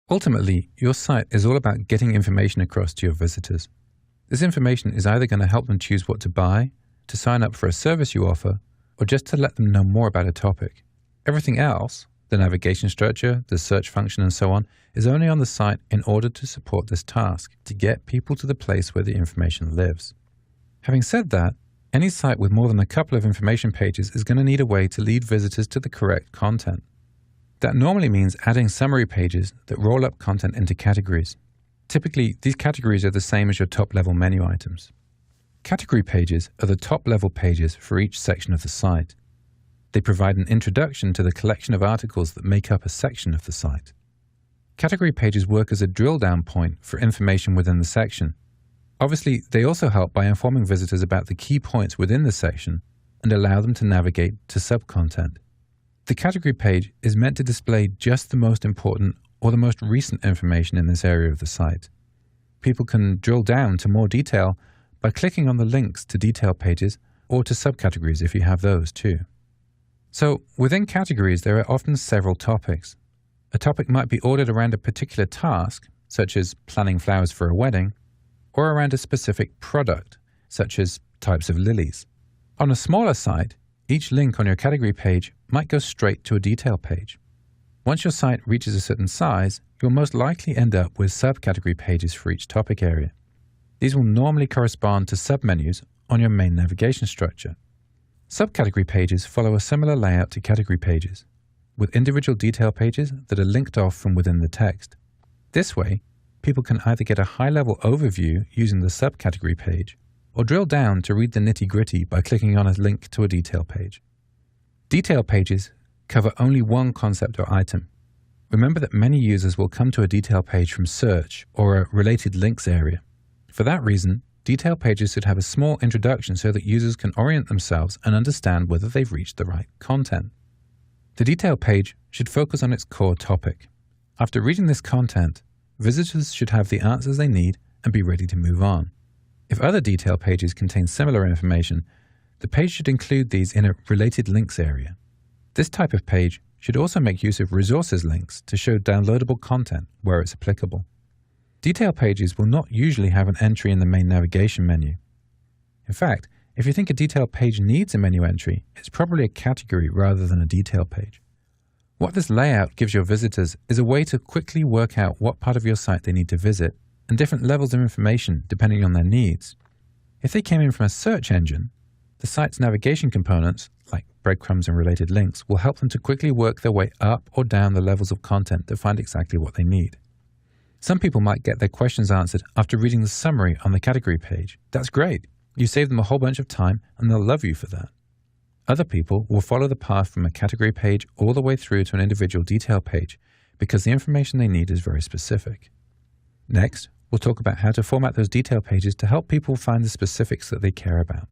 Ultimately, your site is all about getting information across to your visitors. This information is either going to help them choose what to buy, to sign up for a service you offer, or just to let them know more about a topic. Everything else, the navigation structure, the search function, and so on, is only on the site in order to support this task, to get people to the place where the information lives. Having said that, any site with more than a couple of information pages is going to need a way to lead visitors to the correct content. That normally means adding summary pages that roll up content into categories. Typically, these categories are the same as your top-level menu items. Category pages are the top-level pages for each section of the site. They provide an introduction to the collection of articles that make up a section of the site. Category pages work as a drill-down point for information within the section. Obviously, they also help by informing visitors about the key points within the section and allow them to navigate to sub-content. The category page is meant to display just the most important or the most recent information in this area of the site. People can drill down to more detail by clicking on the links to detail pages or to subcategories if you have those too. So within categories, there are often several topics. A topic might be ordered around a particular task, such as planning flowers for a wedding, or around a specific product, such as types of lilies. On a smaller site, each link on your category page might go straight to a detail page. Once your site reaches a certain size, you'll most likely end up with subcategory pages for each topic area. These will normally correspond to submenus on your main navigation structure. Subcategory pages follow a similar layout to category pages, with individual detail pages that are linked off from within the text. This way, people can either get a high-level overview using the subcategory page, or drill down to read the nitty-gritty by clicking on a link to a detail page. Detail pages cover only one concept or item. Remember that many users will come to a detail page from search or a related links area. For that reason, detail pages should have a small introduction so that users can orient themselves and understand whether they've reached the right content. The detail page should focus on its core topic. After reading this content, visitors should have the answers they need and be ready to move on. If other detail pages contain similar information, the page should include these in a related links area. This type of page should also make use of resources links to show downloadable content where it's applicable. Detail pages will not usually have an entry in the main navigation menu. In fact, if you think a detail page needs a menu entry, it's probably a category rather than a detail page. What this layout gives your visitors is a way to quickly work out what part of your site they need to visit and different levels of information depending on their needs. If they came in from a search engine, the site's navigation components, like breadcrumbs and related links, will help them to quickly work their way up or down the levels of content to find exactly what they need. Some people might get their questions answered after reading the summary on the category page. That's great. You save them a whole bunch of time and they'll love you for that. Other people will follow the path from a category page all the way through to an individual detail page because the information they need is very specific. Next, we'll talk about how to format those detail pages to help people find the specifics that they care about.